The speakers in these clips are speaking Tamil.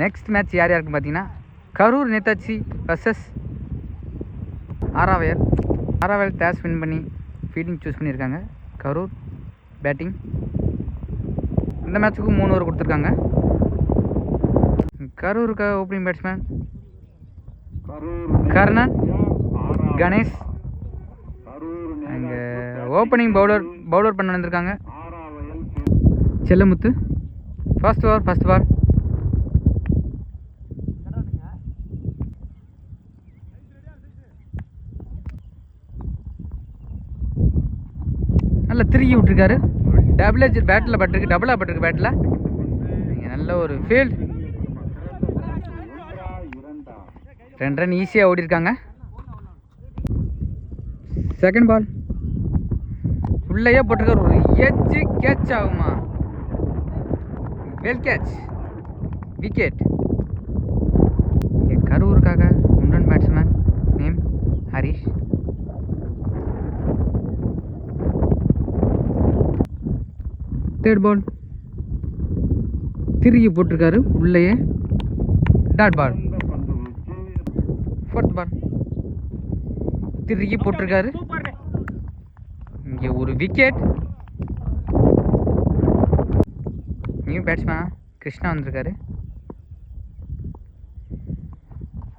நெக்ஸ்ட் மேட்ச் யார் யாருக்குன்னு பார்த்தீங்கன்னா Karur Netaji versus Aravayal. Aravayal days win பண்ணி ஃபீல்டிங் சூஸ் பண்ணியிருக்காங்க. கரூர் பேட்டிங். இந்த மேட்ச்சுக்கும் 3 ஓவர் கொடுத்துருக்காங்க. கரூருக்கு ஓப்பனிங் பேட்ஸ்மேன் கர்ணன், கணேஷ். அங்கே ஓப்பனிங் பவுலர் பண்ண வந்திருக்காங்க செல்லமுத்து. First ball. நல்லா திருக்கி விட்டுருக்காரு. டபுளாக பட்டிருக்கு பேட்டில். நல்ல ஒரு ஃபீல்ட். 2 ரன் ஈஸியாக ஓடிருக்காங்க. செகண்ட் பால் உள்ளேயே போட்டிருக்காரு. ஒரு எட்ஜு கேட்ச் ஆகுமா? Well catch, wicket. கரூருக்காக 1 run batsman name Harish. Third ball திருகி போட்டிருக்காரு உள்ளேயே. Dot ball. ஃபோர்த் பால் திருகி போட்டிருக்காரு. இங்கே ஒரு விக்கெட். நியூ பேட்ஸ்மேன் கிருஷ்ணா வந்திருக்காரு.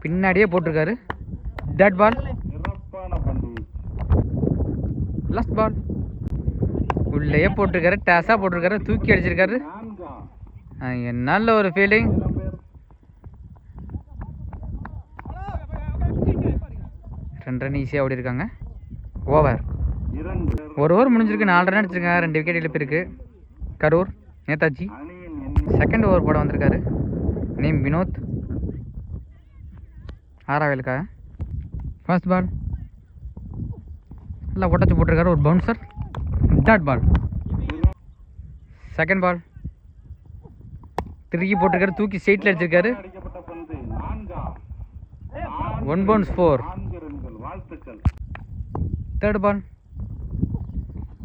பின்னாடியே போட்டிருக்காரு. Dot ball. லாஸ்ட் பால் உள்ளேயே போட்டிருக்காரு. டேஸாக போட்டிருக்காரு. தூக்கி அடிச்சிருக்காரு. நல்ல ஒரு ஃபீல்டிங். ரன் ஈஸியாக ஓடி இருக்காங்க. ஓவர். 1 ஓவர் முடிஞ்சிருக்கு. 4 ரன் அடிச்சிருக்காங்க. 2 விக்கெட் இழப்பு இருக்கு கரூர் நேதாஜி. செகண்ட் ஓவர் போட வந்திருக்காரு நேம் வினோத். ஆறாவயலுக்காக. ஃபர்ஸ்ட் பால் நல்லா ஒட்டச்சு போட்டிருக்காரு. ஒரு bouncer. Dot ball. Second ball திருக்கி போட்டிருக்காரு. தூக்கி ஸ்ட்ரெயிட்டில் அடிச்சிருக்காரு. 1 பவுன்ஸ் 4. தேர்ட் பால்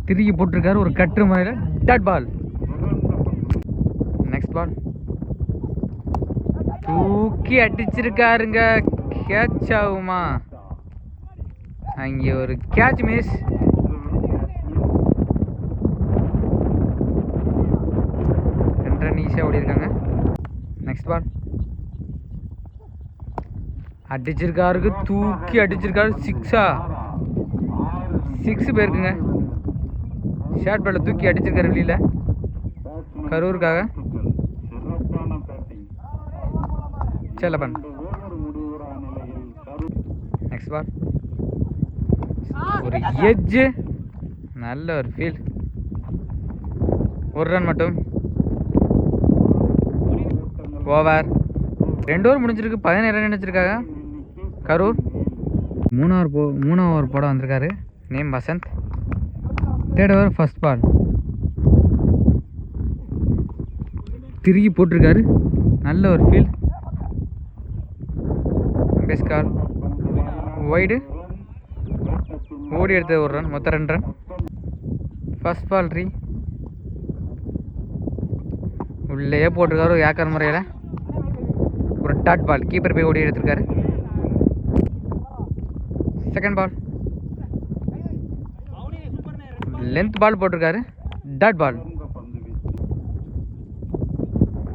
திருக்கி போட்டிருக்காரு. ஒரு கட்டு முறையில். Dot ball. நெக்ஸ்ட் பால் தூக்கி அடிச்சிருக்காருங்க. கேட்ச் ஆகுமா? அங்கே ஒரு கேட்ச் மிஸ். ஈஸியாக ஓடி இருக்காங்க. நெக்ஸ்ட் பால் அடிச்சிருக்காருக்கு. தூக்கி அடிச்சிருக்காரு. 6 பேருக்குங்க. ஷார்ட் பால்ல தூக்கி அடிச்சிருக்காரு வெளியில கரூருக்காக. செல்லப்பன். நெக்ஸ்ட் பால் ஒரு எட்ஜு. நல்ல ஒரு ஃபீல்ட். 1 ரன் மட்டும். ஓவர். 2 ஓவர் முடிஞ்சிருக்கு. 17 ரன் அடிச்சிருக்காங்க கரூர். 3 ஓவர் போட வந்திருக்காரு name Vasanth. Third over first ball திருகி போட்டிருக்காரு. நல்ல ஒரு ஃபீல்ட். பேஸ் கால். வைடு. ஓடி எடுத்தது 1 ரன். மொத்தம் 2 ரன். ஃபர்ஸ்ட் பால் உள்ளேயே போட்டிருக்காரு. ஒரு ஏக்கர் முறையில். ஒரு டாட் பால். கீப்பர் போய் ஓடி எடுத்திருக்காரு. செகண்ட் பால் லென்த் பால் போட்டிருக்காரு. Dot ball.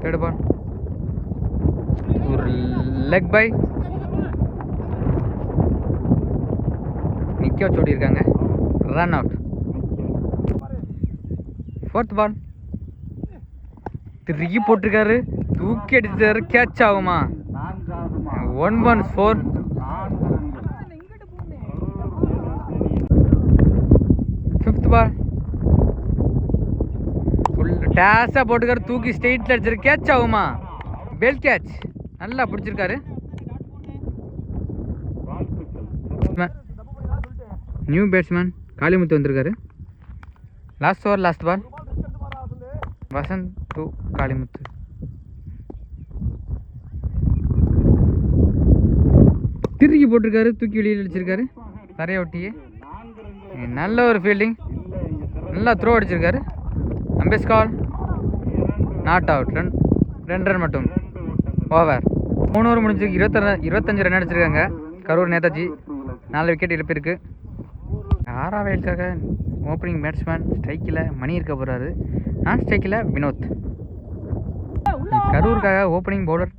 தேர்ட் பால் ஒரு லெக் பை. நிற்க வச்சு ஓடிருக்காங்க. Run out. ஃபோர்த் பால் திருக்கி போட்டிருக்காரு. தூக்கி அடிச்சாரு. கேட்ச் ஆகுமா? 1 பவுன்ஸ் 4. ஃபிஃப்த் பால் டேஸாக போட்டுக்காரு. தூக்கி ஸ்ட்ரெயிட்டில் அடிச்சிரு. கேட்ச் ஆகுமா? Well catch. நல்லா பிடிச்சிருக்காரு. நியூ பேட்ஸ்மேன் காளிமுத்து வந்திருக்காரு. Last over last ball. Vasanth to Kalimuthu. திருக்கி போட்டிருக்காரு. தூக்கி வெளியில் அடிச்சிருக்காரு. நிறைய ஒட்டியே. நல்ல ஒரு ஃபீல்டிங். நல்லா த்ரோ அடிச்சிருக்காரு. Umpire's call. Not out. 2 run மட்டும். ஓவர். 3 ஓவர் முடிஞ்சிருக்கு. 25 ரன் அடிச்சிருக்காங்க கரூர் நேதாஜி. 4 விக்கெட் இழப்பு இருக்கு. ஆறாவயலுக்காக ஓப்பனிங் பேட்ஸ்மேன் ஸ்ட்ரைக்கில் மணி இருக்க போகிறாரு. நான் ஸ்ட்ரைக்கில் வினோத். கரூருக்காக opening bowler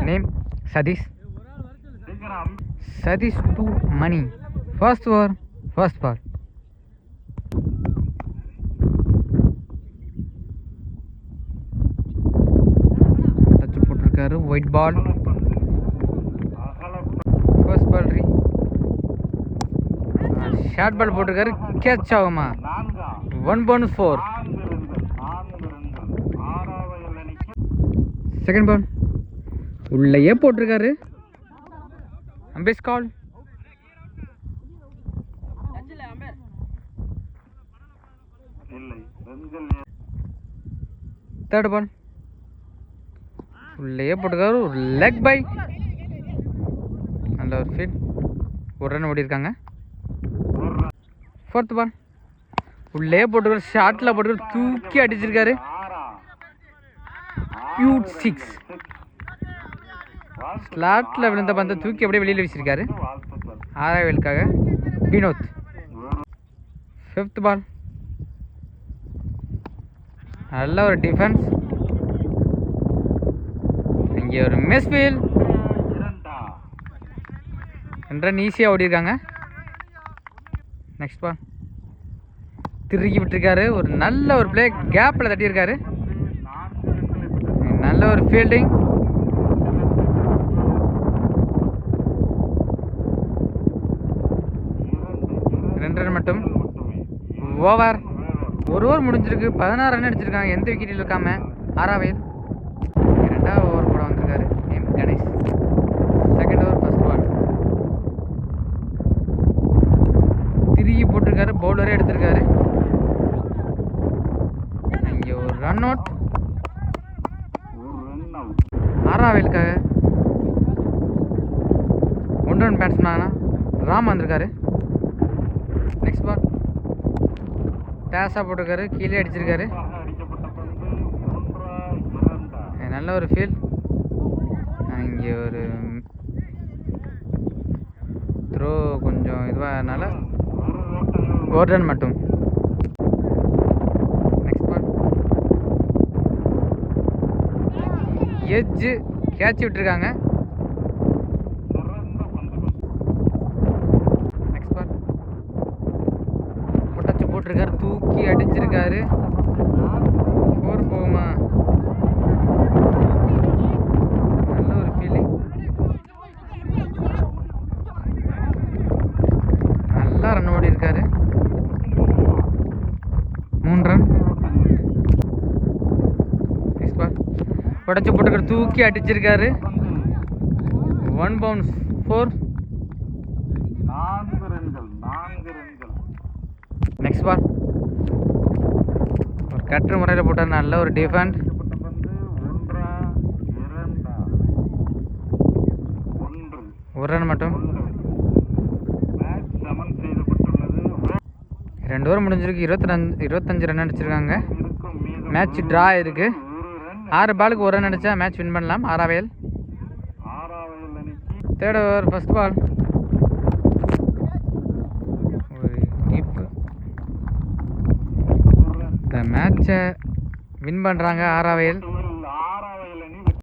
name Satish. Satish to Mani. First over first ball. Touch போட்டிருக்காரு. Wide ball. ஃபர்ஸ்ட் பால் ரீ. ஷார்ட் பால் போட்டிருக்காரு. கேட்ச் ஆகுமா? 1/4. செகண்ட் பால் உள்ளேயே போட்டிருக்காரு. அம்பேஸ் கால். தேர்ட் பால் உள்ளேயே போட்டிருக்காரு. ஒரு லெக் பை. நல்ல ஒரு ஃபீல்ட். ஒரு ரன் ஓடி இருக்காங்க. ஃபோர்த் பால் உள்ளே போட்டுருக்காரு. ஷார்ட்டில் போட்டுருக்காரு. தூக்கி அடிச்சிருக்காரு. பியூட் 6. ஸ்லாட்டில் விழுந்த பந்தை தூக்கி அப்படியே வெளியில் வீசியிருக்காரு. ஆறாவயலுக்காக வினோத். ஃபிஃப்த் பால் நல்ல ஒரு டிஃபென்ஸ். இங்கே ஒரு மிஸ் ஃபீல். 2 ரன் ஈஸியாக ஓடி இருக்காங்க. நெக்ஸ்ட் பால் திருக்கி விட்டுருக்காரு. ஒரு நல்ல ஒரு பிளே. கேப்பில் தட்டியிருக்காரு. நல்ல ஒரு ஃபீல்டிங். ரன் மட்டும். ஓவர். ஒரு ஓவர் முடிஞ்சிருக்கு. 16 ரன் அடிச்சிருக்காங்க. எந்த விக்கெட்டில் இருக்காம ஆறாவயல். 2வது ஓவர் போட வந்திருக்காரு M Ganesh. Second over first ball. திருகி போட்டிருக்காரு. பவுலரே எடுத்திருக்காரு. இங்கே ஒரு ரன் அவுட். ஆறாவயலுக்காக 1 ரன் பேட்ஸ்மேனா ராம் வந்திருக்காரு. நெக்ஸ்ட் பால் டேஸாக போட்டிருக்காரு. கீழே அடிச்சிருக்காரு. நல்ல ஒரு ஃபீல். இங்கே ஒரு த்ரோ கொஞ்சம் இதுவாகனால 1 ரன் மட்டும். நெக்ஸ்ட் பால் எட்ஜு கேட்ச் விட்டுருக்காங்க. நெக்ஸ்ட் பால் பொட்டச்சு போட்டிருக்காரு. தூக்கி அடிச்சிருக்காரு. 4 போகுமா? நல்ல ஒரு ஃபீலிங். நல்லா ரன் ஓடி இருக்காரு. 3 ரன். உடச்சு போட்டுக்கிற தூக்கி அடிச்சிருக்காரு. 1/4. நெக்ஸ்ட் பால் ஒரு கட்டு முறையில் போட்டார். நல்ல ஒரு டிஃபெண்ட். ஒரு ரன் மட்டும். 2 ஓவர் முடிஞ்சிருக்கு. 25 ரன் அடிச்சிருக்காங்க. மேட்ச் ட்ரா இருக்கு. 6 பாலுக்கு 1 ரன் அடிச்சா மேட்ச் வின் பண்ணலாம். ஆறாவயல். Third over first ball. ஒரு டீப். இந்த மேட்சை வின் பண்ணுறாங்க ஆறாவயல்.